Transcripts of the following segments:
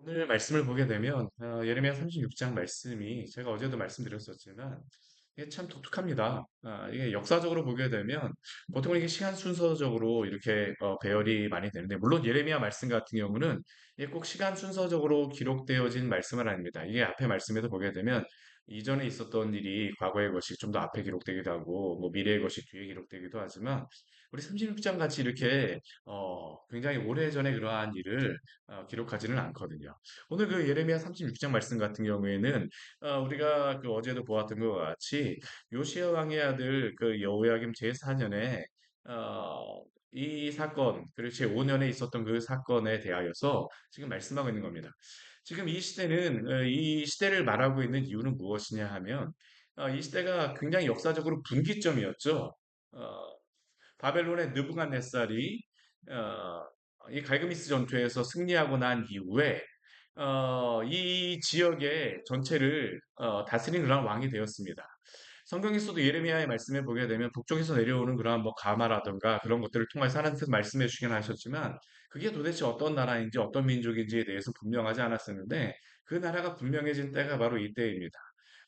오늘 말씀을 보게 되면 예레미야 36장 말씀이 제가 어제도 말씀드렸었지만 이게 참 독특합니다. 이게 역사적으로 보게 되면 보통 이게 시간 순서적으로 이렇게 배열이 많이 되는데 물론 예레미야 말씀 같은 경우는 이게 꼭 시간 순서적으로 기록되어진 말씀은 아닙니다. 이게 앞에 말씀에도 보게 되면 이전에 있었던 일이 과거의 것이 좀 더 앞에 기록되기도 하고 뭐 미래의 것이 뒤에 기록되기도 하지만 우리 36장 같이 이렇게 굉장히 오래전에 그러한 일을 기록하지는 않거든요. 오늘 그 예레미야 36장 말씀 같은 경우에는 우리가 그 어제도 보았던 것 같이 요시야 왕의 아들 그 여호야김 제4년에 이 사건 그리고 제5년에 있었던 그 사건에 대하여서 지금 말씀하고 있는 겁니다. 지금 이 시대는 이 시대를 말하고 있는 이유는 무엇이냐 하면 이 시대가 굉장히 역사적으로 분기점이었죠. 어, 바벨론의 느부갓네살이 어, 이 갈그미스 전투에서 승리하고 난 이후에 이 지역의 전체를 다스린 그런 왕이 되었습니다. 성경에서도 예레미야의 말씀에 보게 되면 북쪽에서 내려오는 그러한 뭐 가마라든가 그런 것들을 통해서 하나님께서 말씀해 주시긴 하셨지만 그게 도대체 어떤 나라인지 어떤 민족인지에 대해서 분명하지 않았었는데 그 나라가 분명해진 때가 바로 이때입니다.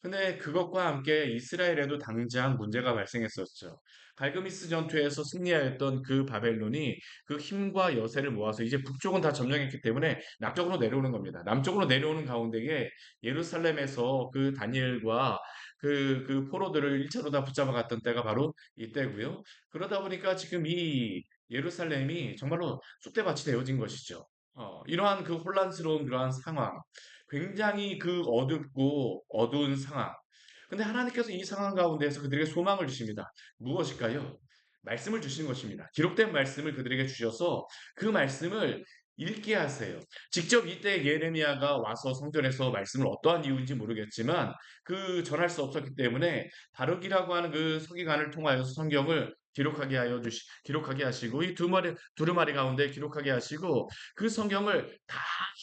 근데 그것과 함께 이스라엘에도 당장 문제가 발생했었죠. 갈그미스 전투에서 승리하였던 그 바벨론이 그 힘과 여세를 모아서 이제 북쪽은 다 점령했기 때문에 남쪽으로 내려오는 겁니다. 남쪽으로 내려오는 가운데에 예루살렘에서 그 다니엘과 그 포로들을 일차로 다 붙잡아 갔던 때가 바로 이때고요. 그러다 보니까 지금 이 예루살렘이 정말로 쑥대밭이 되어진 것이죠. 이러한 그 혼란스러운 그러한 상황, 굉장히 그 어둡고 어두운 상황. 근데 하나님께서 이 상황 가운데에서 그들에게 소망을 주십니다. 무엇일까요? 말씀을 주시는 것입니다. 기록된 말씀을 그들에게 주셔서 그 말씀을 읽게 하세요. 직접 이때 예레미야가 와서 성전에서 말씀을 어떠한 이유인지 모르겠지만 그 전할 수 없었기 때문에 바룩이라고 하는 그 서기관을 통하여서 성경을 기록하게 하시고 이 두루마리 가운데 기록하게 하시고 그 성경을 다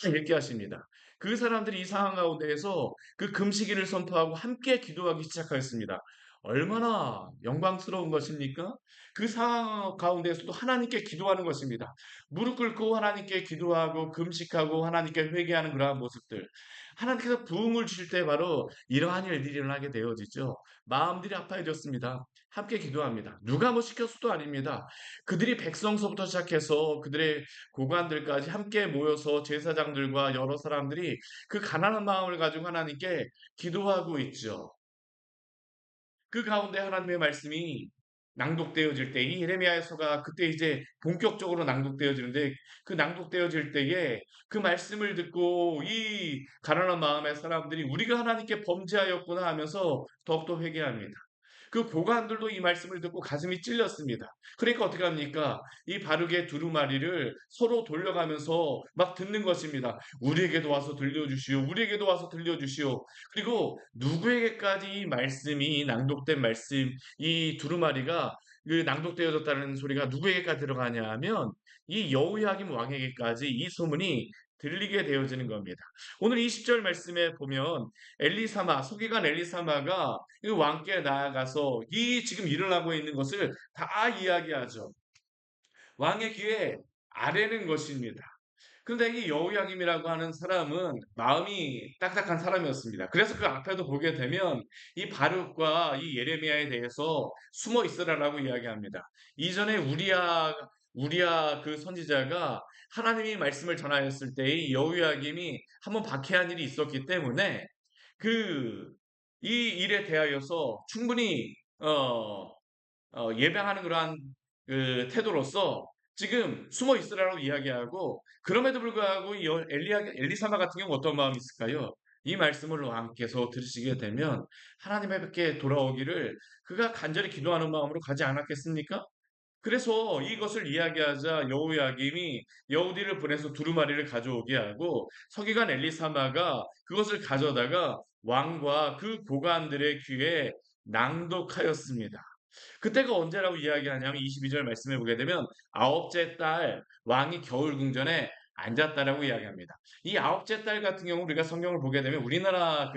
읽게 하십니다. 그 사람들이 이 상황 가운데에서 그 금식일을 선포하고 함께 기도하기 시작하였습니다. 얼마나 영광스러운 것입니까? 그 상황 가운데에서도 하나님께 기도하는 것입니다. 무릎 꿇고 하나님께 기도하고 금식하고 하나님께 회개하는 그러한 모습들. 하나님께서 부흥을 주실 때 바로 이러한 일들이 일어나게 되어지죠. 마음들이 아파해졌습니다. 함께 기도합니다. 누가 뭐 시켰어도 아닙니다. 그들이 백성서부터 시작해서 그들의 고관들까지 함께 모여서 제사장들과 여러 사람들이 그 가난한 마음을 가지고 하나님께 기도하고 있죠. 그 가운데 하나님의 말씀이 낭독되어질 때, 이 예레미야서가 그때 이제 본격적으로 낭독되어지는데, 그 낭독되어질 때에 그 말씀을 듣고 이 가난한 마음의 사람들이 우리가 하나님께 범죄하였구나 하면서 더욱더 회개합니다. 그 고관들도 이 말씀을 듣고 가슴이 찔렸습니다. 그러니까 어떻게 합니까? 이 바르게 두루마리를 서로 돌려가면서 막 듣는 것입니다. 우리에게도 와서 들려주시오. 우리에게도 와서 들려주시오. 그리고 누구에게까지 이 말씀이 낭독된 말씀, 이 두루마리가 그 낭독되어졌다는 소리가 누구에게까지 들어가냐 하면 이 여호야김 왕에게까지 이 소문이 들리게 되어지는 겁니다. 오늘 20절 말씀에 보면 서기관 엘리사마가 그 왕께 나아가서 이 지금 일어나고 있는 것을 다 이야기하죠. 왕의 귀에 아뢰는 것입니다. 근데 이 여우야김이라고 하는 사람은 마음이 딱딱한 사람이었습니다. 그래서 그 앞에도 보게 되면 이 바룩과 이 예레미야에 대해서 숨어 있으라라고 이야기합니다. 이전에 우리야 그 선지자가 하나님이 말씀을 전하였을 때 이 여우야김이 한번 박해한 일이 있었기 때문에 그 이 일에 대하여서 충분히 예방하는 그러한 그 태도로서 지금 숨어 있으라고 이야기하고 그럼에도 불구하고 이 엘리사마 같은 경우 어떤 마음이 있을까요? 이 말씀을 왕께서 들으시게 되면 하나님께 돌아오기를 그가 간절히 기도하는 마음으로 가지 않았겠습니까? 그래서 이것을 이야기하자 여호야김이 여우디를 보내서 두루마리를 가져오게 하고 서기관 엘리사마가 그것을 가져다가 왕과 그 고관들의 귀에 낭독하였습니다. 그때가 언제라고 이야기하냐면 22절 말씀해 보게 되면 아홉째 달 왕이 겨울 궁전에 앉았다라고 이야기합니다. 이 아홉째 달 같은 경우 우리가 성경을 보게 되면 우리나라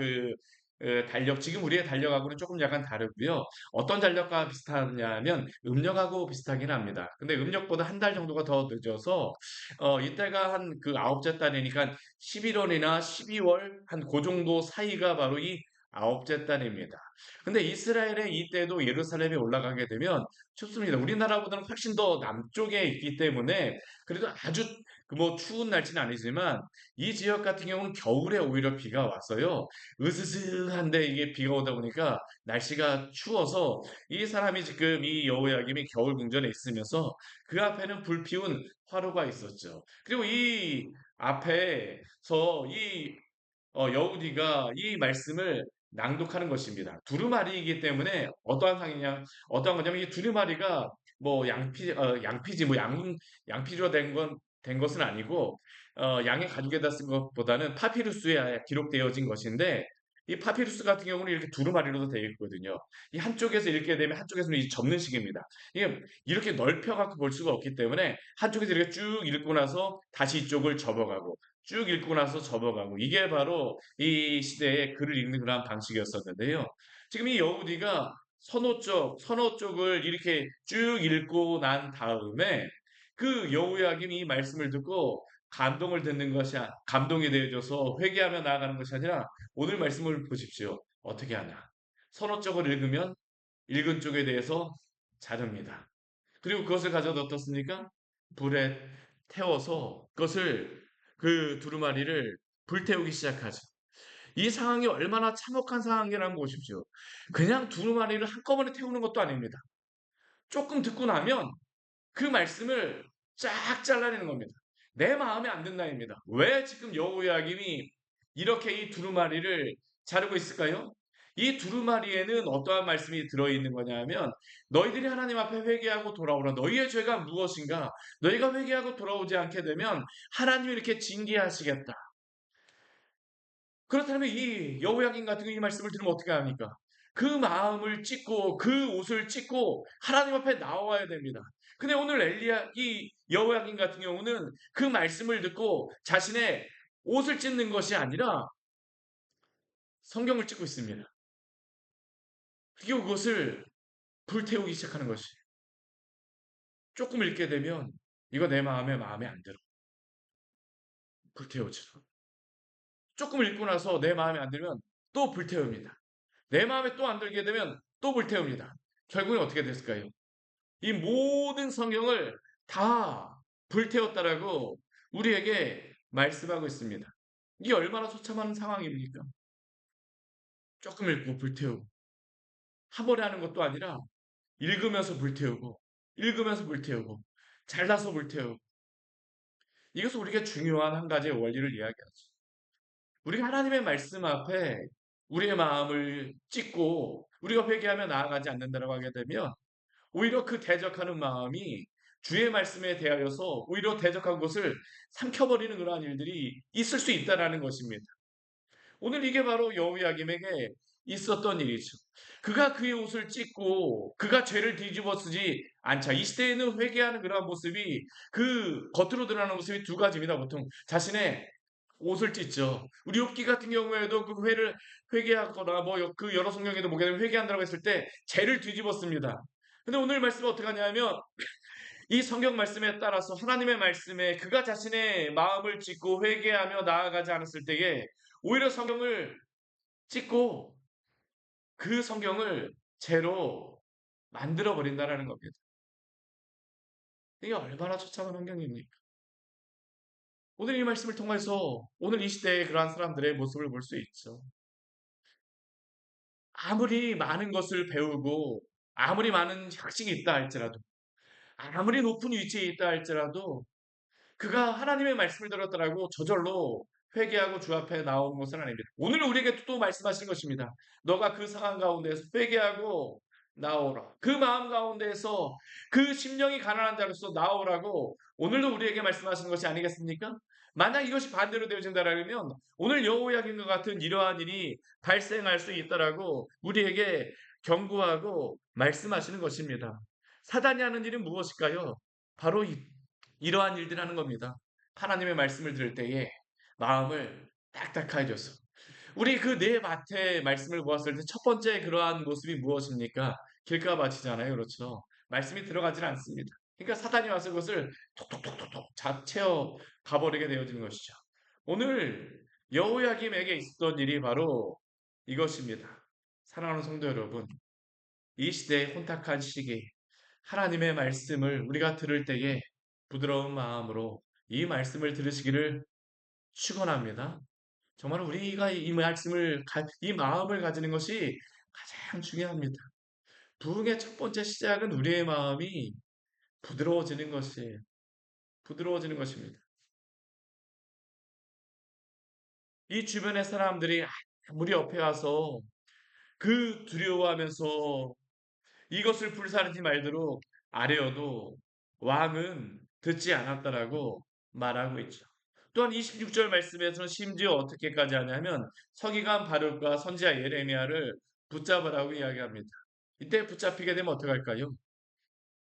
달력, 지금 우리의 달력하고는 조금 약간 다르고요. 어떤 달력과 비슷하냐면 음력하고 비슷하긴 합니다. 근데 음력보다 한 달 정도가 더 늦어서 이때가 한 그 아홉째 달이니까 11월이나 12월 한 그 정도 사이가 바로 이 아홉째 달입니다. 근데 이스라엘의 이때도 예루살렘에 올라가게 되면 춥습니다. 우리나라보다는 훨씬 더 남쪽에 있기 때문에 그래도 아주 그 뭐 추운 날씨는 아니지만 이 지역 같은 경우는 겨울에 오히려 비가 왔어요. 으스스한데 이게 비가 오다 보니까 날씨가 추워서 이 사람이 지금 이 여호야김이 겨울 궁전에 있으면서 그 앞에는 불피운 화로가 있었죠. 그리고 이 앞에서 이 여우디가 이 말씀을 낭독하는 것입니다. 두루마리이기 때문에 어떠한 상이냐, 어떠한 거냐면 이 두루마리가 뭐 양피지, 뭐 양피지로 된 것은 아니고, 양의 가죽에다 쓴 것보다는 파피루스에 기록되어진 것인데, 이 파피루스 같은 경우는 이렇게 두루마리로도 되어 있거든요. 이 한쪽에서 읽게 되면 한쪽에서는 이 접는 식입니다. 이게 이렇게 넓혀갖고 볼 수가 없기 때문에 한쪽에서 이렇게 쭉 읽고 나서 다시 이쪽을 접어가고 쭉 읽고 나서 접어가고 이게 바로 이 시대의 글을 읽는 그러한 방식이었었는데요. 지금 이 여우디가 선호 쪽을 이렇게 쭉 읽고 난 다음에 그 여호야김이 이 말씀을 듣고 감동을 듣는 것이 감동이 되어져서 회개하며 나아가는 것이 아니라 오늘 말씀을 보십시오. 어떻게 하냐? 선호 쪽을 읽으면 읽은 쪽에 대해서 자릅니다. 그리고 그것을 가져다 어떻습니까? 불에 태워서 그것을 그 두루마리를 불태우기 시작하죠. 이 상황이 얼마나 참혹한 상황이라는 거 보십시오. 그냥 두루마리를 한꺼번에 태우는 것도 아닙니다. 조금 듣고 나면 그 말씀을 쫙 잘라내는 겁니다. 내 마음에 안 든다입니다. 왜 지금 여호야김이 이렇게 이 두루마리를 자르고 있을까요? 이 두루마리에는 어떠한 말씀이 들어있는 거냐면 너희들이 하나님 앞에 회개하고 돌아오라. 너희의 죄가 무엇인가? 너희가 회개하고 돌아오지 않게 되면 하나님이 이렇게 징계하시겠다. 그렇다면 이 여호야긴 같은 이 말씀을 들으면 어떻게 합니까? 그 마음을 찢고 그 옷을 찢고 하나님 앞에 나와야 됩니다. 근데 오늘 이 여호야긴 같은 경우는 그 말씀을 듣고 자신의 옷을 찢는 것이 아니라 성경을 찢고 있습니다. 그리고 그것을 불태우기 시작하는 것이 조금 읽게 되면 이거 내 마음에 안 들어. 불태우죠. 조금 읽고 나서 내 마음에 안 들면 또 불태웁니다. 내 마음에 또 안 들게 되면 또 불태웁니다. 결국엔 어떻게 됐을까요? 이 모든 성경을 다 불태웠다라고 우리에게 말씀하고 있습니다. 이게 얼마나 처참한 상황입니까? 조금 읽고 불태우고 한 번에 하는 것도 아니라 읽으면서 불태우고 읽으면서 불태우고 잘라서 불태우고 이것은 우리에게 중요한 한 가지의 원리를 이야기하죠. 우리가 하나님의 말씀 앞에 우리의 마음을 찢고 우리가 회개하며 나아가지 않는다고 하게 되면 오히려 그 대적하는 마음이 주의 말씀에 대하여서 오히려 대적한 것을 삼켜버리는 그러한 일들이 있을 수 있다라는 것입니다. 오늘 이게 바로 여호야김에게 있었던 일이죠. 그가 그의 옷을 찢고 그가 죄를 뒤집어 쓰지 않자. 이 시대에는 회개하는 그러한 모습이 그 겉으로 드러나는 모습이 두 가지입니다. 보통 자신의 옷을 찢죠. 우리 욥기 같은 경우에도 그 회개하거나 뭐 그 여러 성경에도 보게 되면 회개한다고 했을 때 죄를 뒤집었습니다. 근데 오늘 말씀은 어떻게 하냐면 이 성경 말씀에 따라서 하나님의 말씀에 그가 자신의 마음을 찢고 회개하며 나아가지 않았을 때에 오히려 성경을 찢고 그 성경을 죄로 만들어 버린다라는 겁니다. 이게 얼마나 처참한 환경입니까? 오늘 이 말씀을 통해서 오늘 이 시대의 그러한 사람들의 모습을 볼 수 있죠. 아무리 많은 것을 배우고 아무리 많은 학식이 있다 할지라도 아무리 높은 위치에 있다 할지라도 그가 하나님의 말씀을 들었더라고 저절로 회개하고 주 앞에 나온 것은 아닙니다. 오늘 우리에게 또 말씀하시는 것입니다. 너가 그 상황 가운데에서 회개하고 나오라. 그 마음 가운데에서 그 심령이 가난한 자로서 나오라고 오늘도 우리에게 말씀하시는 것이 아니겠습니까? 만약 이것이 반대로 되어진다라면 오늘 여호야김과 같은 이러한 일이 발생할 수 있다라고 우리에게 경고하고 말씀하시는 것입니다. 사단이 하는 일은 무엇일까요? 바로 이러한 일들 하는 겁니다. 하나님의 말씀을 들을 때에 마음을 딱딱하게 줬어. 우리 그 네 밭의 말씀을 보았을 때 첫 번째 그러한 모습이 무엇입니까? 길가밭이잖아요. 그렇죠. 말씀이 들어가질 않습니다. 그러니까 사단이 와서 그것을 톡톡톡톡톡 채워 가버리게 되어지는 것이죠. 오늘 여호야김에게 있었던 일이 바로 이것입니다. 사랑하는 성도 여러분, 이 시대의 혼탁한 시기, 하나님의 말씀을 우리가 들을 때에 부드러운 마음으로 이 말씀을 들으시기를 축원합니다. 정말 우리가 이 마음을 가지는 것이 가장 중요합니다. 부흥의 첫 번째 시작은 우리의 마음이 부드러워지는 것이에요. 부드러워지는 것입니다. 이 주변의 사람들이 우리 옆에 와서 그 두려워하면서 이것을 불사르지 말도록 아뢰어도 왕은 듣지 않았다라고 말하고 있죠. 또한 26절 말씀에서는 심지어 어떻게까지 하냐면 서기관 바룩과 선지자 예레미야를 붙잡으라고 이야기합니다. 이때 붙잡히게 되면 어떡할까요?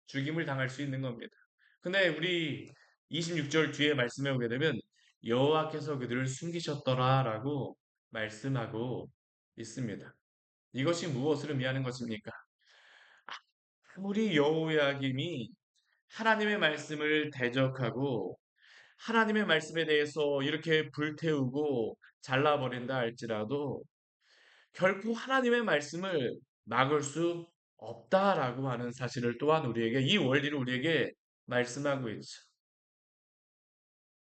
죽임을 당할 수 있는 겁니다. 근데 우리 26절 뒤에 말씀해 보게 되면 여호와께서 그들을 숨기셨더라라고 말씀하고 있습니다. 이것이 무엇을 의미하는 것입니까? 아무리 여호야김이 하나님의 말씀을 대적하고 하나님의 말씀에 대해서 이렇게 불태우고 잘라버린다 할지라도 결코 하나님의 말씀을 막을 수 없다라고 하는 사실을 또한 우리에게 이 원리를 우리에게 말씀하고 있죠.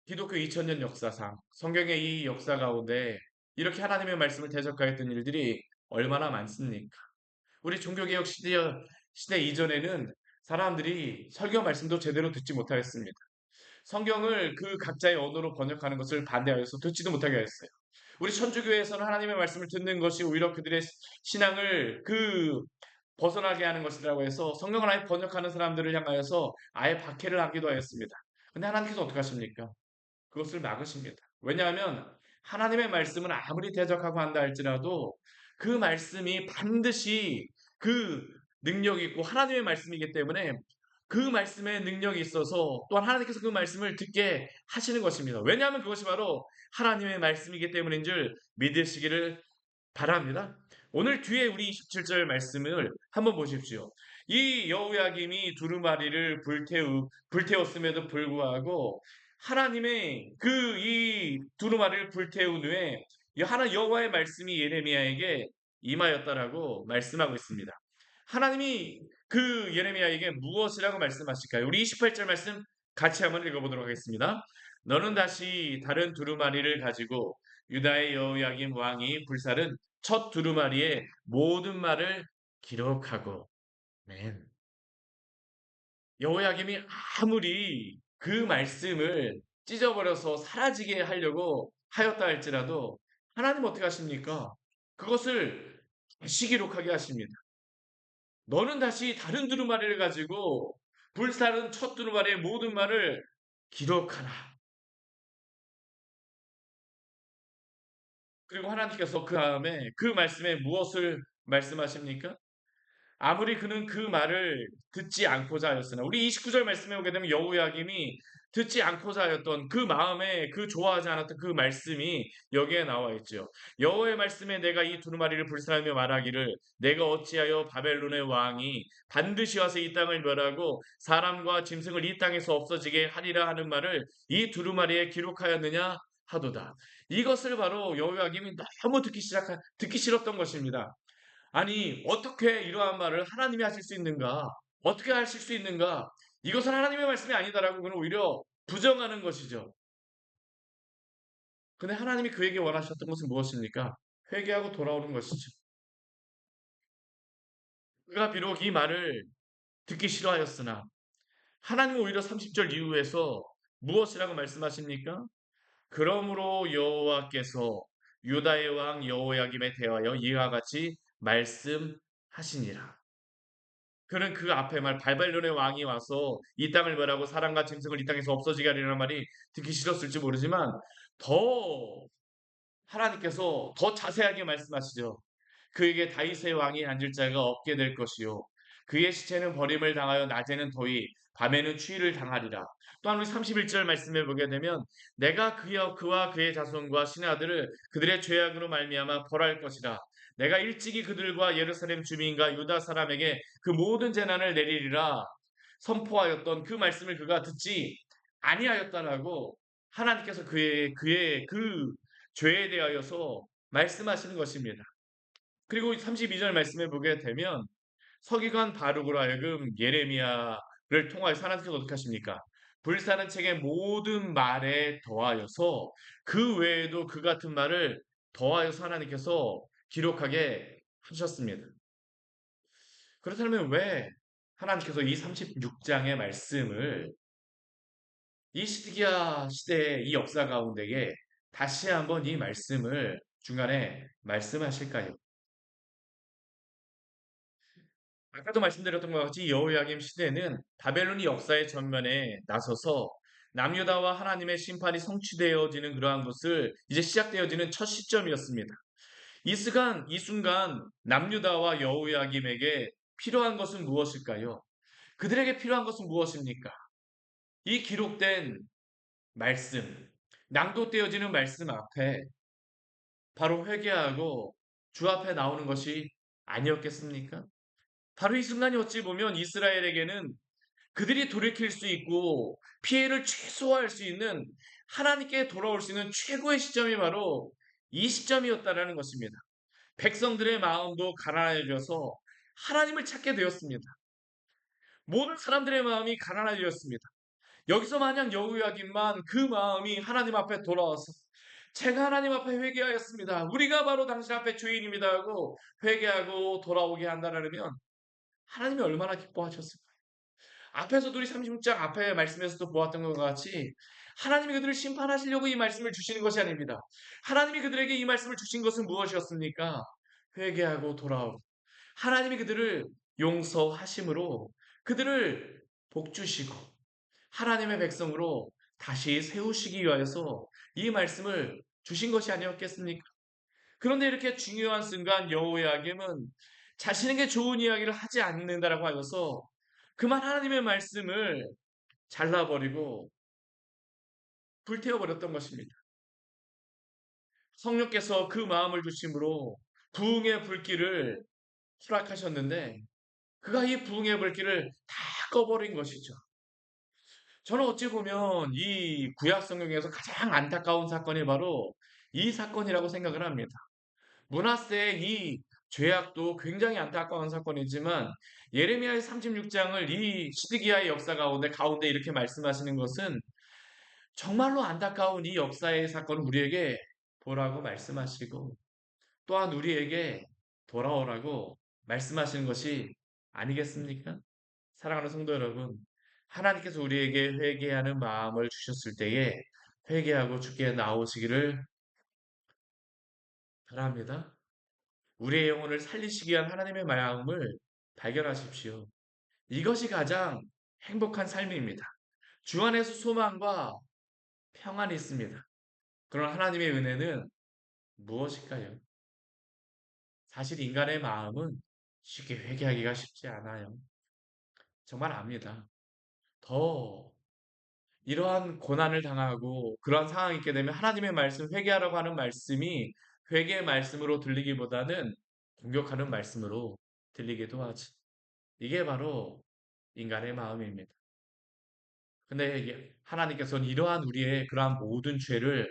기독교 2000년 역사상 성경의 이 역사 가운데 이렇게 하나님의 말씀을 대적하였던 일들이 얼마나 많습니까? 우리 종교개혁 시대 이전에는 사람들이 설교 말씀도 제대로 듣지 못하였습니다. 성경을 그 각자의 언어로 번역하는 것을 반대하여서 듣지도 못하게 하였어요. 우리 천주교에서는 하나님의 말씀을 듣는 것이 오히려 그들의 신앙을 벗어나게 하는 것이라고 해서 성경을 아예 번역하는 사람들을 향하여서 아예 박해를 하기도 하였습니다. 근데 하나님께서 어떻게 하십니까? 그것을 막으십니다. 왜냐하면 하나님의 말씀은 아무리 대적하고 한다 할지라도 그 말씀이 반드시 그 능력이 있고 하나님의 말씀이기 때문에 그 말씀에 능력이 있어서 또한 하나님께서 그 말씀을 듣게 하시는 것입니다. 왜냐하면 그것이 바로 하나님의 말씀이기 때문인 줄 믿으시기를 바랍니다. 오늘 뒤에 우리 27절 말씀을 한번 보십시오. 이 여호야김이 두루마리를 불태웠음에도 불구하고 하나님의 이 두루마리를 불태운 후에 여호와의 말씀이 예레미야에게 임하였다라고 말씀하고 있습니다. 하나님이 그 예레미야에게 무엇이라고 말씀하실까요? 우리 28절 말씀 같이 한번 읽어보도록 하겠습니다. 너는 다시 다른 두루마리를 가지고 유다의 여호야김 왕이 불살은 첫 두루마리의 모든 말을 기록하고 맨. 여호야김이 아무리 그 말씀을 찢어버려서 사라지게 하려고 하였다 할지라도 하나님 어떻게 하십니까? 그것을 다시 기록하게 하십니다. 너는 다시 다른 두루마리를 가지고 불살은 첫 두루마리의 모든 말을 기록하라. 그리고 하나님께서 그 다음에 그 말씀에 무엇을 말씀하십니까? 아무리 그는 그 말을 듣지 않고자 하였으나 우리 29절 말씀에 오게 되면 여호야김이 듣지 않고자 하였던 그 마음에 그 좋아하지 않았던 그 말씀이 여기에 나와 있죠. 여호와의 말씀에 내가 이 두루마리를 불살하며 말하기를 내가 어찌하여 바벨론의 왕이 반드시 와서 이 땅을 멸하고 사람과 짐승을 이 땅에서 없어지게 하리라 하는 말을 이 두루마리에 기록하였느냐 하도다. 이것을 바로 여호야김이 너무 듣기 싫었던 것입니다. 아니, 어떻게 이러한 말을 하나님이 하실 수 있는가? 어떻게 하실 수 있는가? 이것은 하나님의 말씀이 아니다라고 그는 오히려 부정하는 것이죠. 근데 하나님이 그에게 원하셨던 것은 무엇입니까? 회개하고 돌아오는 것이죠. 그가 비록 이 말을 듣기 싫어하였으나 하나님은 오히려 30절 이후에서 무엇이라고 말씀하십니까? 그러므로 여호와께서 유다의 왕 여호야김에 대하여 이와 같이 말씀하시니라. 그는 그 앞에 말 바벨론의 왕이 와서 이 땅을 멸하고 사람과 짐승을 이 땅에서 없어지게 하리라는 말이 듣기 싫었을지 모르지만 더 하나님께서 더 자세하게 말씀하시죠. 그에게 다윗의 왕이 앉을 자가 없게 될 것이요 그의 시체는 버림을 당하여 낮에는 더위 밤에는 추위를 당하리라. 또한 우리 31절 말씀에 보게 되면 내가 그와 그의 자손과 신의 아들을 그들의 죄악으로 말미암아 벌할 것이라. 내가 일찍이 그들과 예루살렘 주민과 유다 사람에게 그 모든 재난을 내리리라 선포하였던 그 말씀을 그가 듣지 아니하였다라고 하나님께서 그의 그 죄에 대하여서 말씀하시는 것입니다. 그리고 32절 말씀에 보게 되면 서기관 바룩으로 하여금 예레미야를 통하여서 하나님께서 어떻게 하십니까? 불사는 책의 모든 말에 더하여서 그 외에도 그 같은 말을 더하여서 하나님께서 기록하게 하셨습니다. 그렇다면 왜 하나님께서 이 36장의 말씀을 이 시드기야 시대의 이 역사 가운데에 다시 한번 이 말씀을 중간에 말씀하실까요? 아까도 말씀드렸던 것 같이 여호야김 시대는 바벨론이 역사의 전면에 나서서 남유다와 하나님의 심판이 성취되어지는 그러한 것을 이제 시작되어지는 첫 시점이었습니다. 이 순간 남유다와 여호야김에게 필요한 것은 무엇일까요? 그들에게 필요한 것은 무엇입니까? 이 기록된 말씀, 낭독되어지는 말씀 앞에 바로 회개하고 주 앞에 나오는 것이 아니었겠습니까? 바로 이 순간이 어찌 보면 이스라엘에게는 그들이 돌이킬 수 있고 피해를 최소화할 수 있는 하나님께 돌아올 수 있는 최고의 시점이 바로 이 시점이었다라는 것입니다. 백성들의 마음도 가난해져서 하나님을 찾게 되었습니다. 모든 사람들의 마음이 가난해졌습니다. 여기서 만약 여호야김만 그 마음이 하나님 앞에 돌아와서 제가 하나님 앞에 회개하였습니다. 우리가 바로 당신 앞에 죄인입니다 하고 회개하고 돌아오게 한다면 하나님이 얼마나 기뻐하셨을까요? 앞에서도 우리 36장 앞에 말씀에서도 보았던 것과 같이 하나님이 그들을 심판하시려고 이 말씀을 주시는 것이 아닙니다. 하나님이 그들에게 이 말씀을 주신 것은 무엇이었습니까? 회개하고 돌아오고 하나님이 그들을 용서하심으로 그들을 복주시고 하나님의 백성으로 다시 세우시기 위하여서 이 말씀을 주신 것이 아니었겠습니까? 그런데 이렇게 중요한 순간 여호야김은 자신에게 좋은 이야기를 하지 않는다라고 하여서 그만 하나님의 말씀을 잘라버리고 불태워버렸던 것입니다. 성령께서 그 마음을 주심으로 부흥의 불길을 수락하셨는데 그가 이 부흥의 불길을 다 꺼버린 것이죠. 저는 어찌 보면 이 구약 성경에서 가장 안타까운 사건이 바로 이 사건이라고 생각을 합니다. 므낫세의 이 죄악도 굉장히 안타까운 사건이지만 예레미야의 36장을 이 시드기야의 역사 가운데 이렇게 말씀하시는 것은 정말로 안타까운 이 역사의 사건을 우리에게 보라고 말씀하시고 또한 우리에게 돌아오라고 말씀하시는 것이 아니겠습니까? 사랑하는 성도 여러분, 하나님께서 우리에게 회개하는 마음을 주셨을 때에 회개하고 주께 나오시기를 바랍니다. 우리의 영혼을 살리시기 위한 하나님의 마음을 발견하십시오. 이것이 가장 행복한 삶입니다. 주 안에서 소망과 평안이 있습니다. 그런 하나님의 은혜는 무엇일까요? 사실 인간의 마음은 쉽게 회개하기가 쉽지 않아요. 정말 압니다. 더 이러한 고난을 당하고 그러한 상황이 있게 되면 하나님의 말씀, 회개하라고 하는 말씀이 회개의 말씀으로 들리기보다는 공격하는 말씀으로 들리기도 하지. 이게 바로 인간의 마음입니다. 근데 하나님께서는 이러한 우리의 그러한 모든 죄를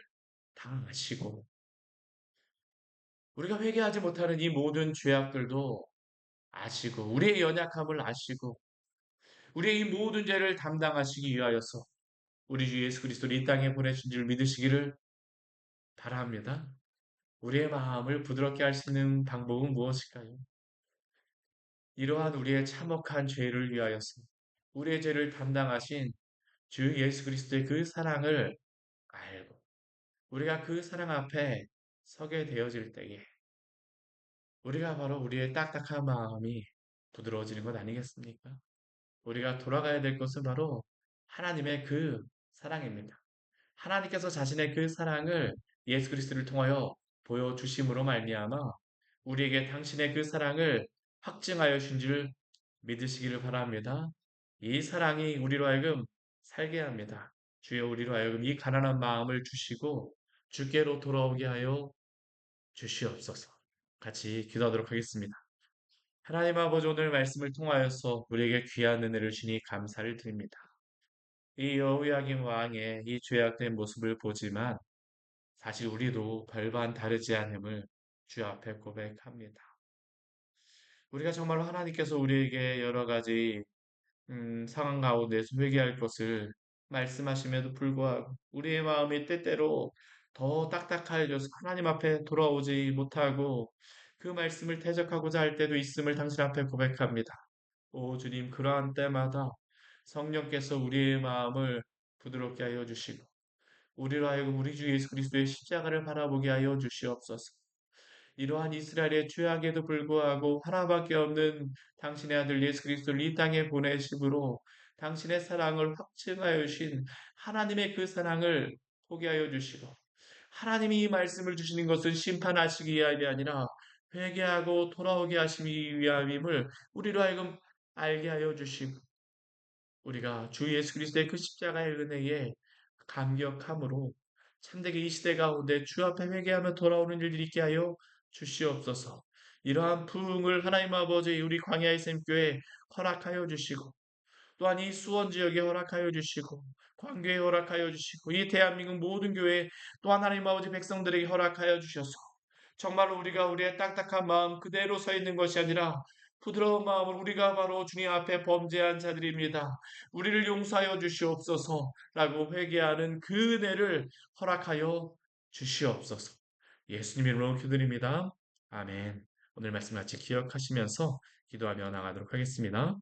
다 아시고 우리가 회개하지 못하는 이 모든 죄악들도 아시고 우리의 연약함을 아시고 우리의 이 모든 죄를 담당하시기 위하여서 우리 주 예수 그리스도를 이 땅에 보내신 줄 믿으시기를 바랍니다. 우리의 마음을 부드럽게 할 수 있는 방법은 무엇일까요? 이러한 우리의 참혹한 죄를 위하여서 우리의 죄를 담당하신 주 예수 그리스도의 그 사랑을 알고 우리가 그 사랑 앞에 서게 되어질 때에 우리가 바로 우리의 딱딱한 마음이 부드러워지는 것 아니겠습니까? 우리가 돌아가야 될 것은 바로 하나님의 그 사랑입니다. 하나님께서 자신의 그 사랑을 예수 그리스도를 통하여 보여주심으로 말미암아 우리에게 당신의 그 사랑을 확증하여 준 줄 믿으시기를 바랍니다. 이 사랑이 우리로 하여금 살게 합니다. 주여 우리로 하여금 이 가난한 마음을 주시고 주께로 돌아오게 하여 주시옵소서. 같이 기도하도록 하겠습니다. 하나님 아버지 오늘 말씀을 통하여서 우리에게 귀한 은혜를 주니 감사를 드립니다. 이 여호야김 왕의 이 죄악된 모습을 보지만 사실 우리도 별반 다르지 않음을 주 앞에 고백합니다. 우리가 정말로 하나님께서 우리에게 여러 가지 상황 가운데서 회개할 것을 말씀하심에도 불구하고 우리의 마음이 때때로 더 딱딱해져서 하나님 앞에 돌아오지 못하고 그 말씀을 대적하고자 할 때도 있음을 당신 앞에 고백합니다. 오 주님 그러한 때마다 성령께서 우리의 마음을 부드럽게 하여 주시고 우리로 하여금 우리 주 예수 그리스도의 십자가를 바라보게 하여 주시옵소서. 이러한 이스라엘의 죄악에도 불구하고 하나밖에 없는 당신의 아들 예수 그리스도를 이 땅에 보내심으로 당신의 사랑을 확증하여 주신 하나님의 그 사랑을 포기하여 주시고 하나님이 이 말씀을 주시는 것은 심판하시기 위함이 아니라 회개하고 돌아오게 하시기 위함임을 우리로 하여금 알게 하여 주시고 우리가 주 예수 그리스도의 그 십자가의 은혜에 감격함으로 참되게 이 시대 가운데 주 앞에 회개하며 돌아오는 일들이 있게 하여 주시옵소서. 이러한 부흥을 하나님 아버지 우리 광야의 샘교에 허락하여 주시고 또한 이 수원 지역에 허락하여 주시고 광교에 허락하여 주시고 이 대한민국 모든 교회 또 하나님 아버지 백성들에게 허락하여 주셔서 정말로 우리가 우리의 딱딱한 마음 그대로 서 있는 것이 아니라 부드러운 마음으로 우리가 바로 주님 앞에 범죄한 자들입니다. 우리를 용서하여 주시옵소서라고 회개하는 그 은혜를 허락하여 주시옵소서. 예수님 이름으로 기도드립니다. 아멘. 오늘 말씀 같이 기억하시면서 기도하며 나가도록 하겠습니다.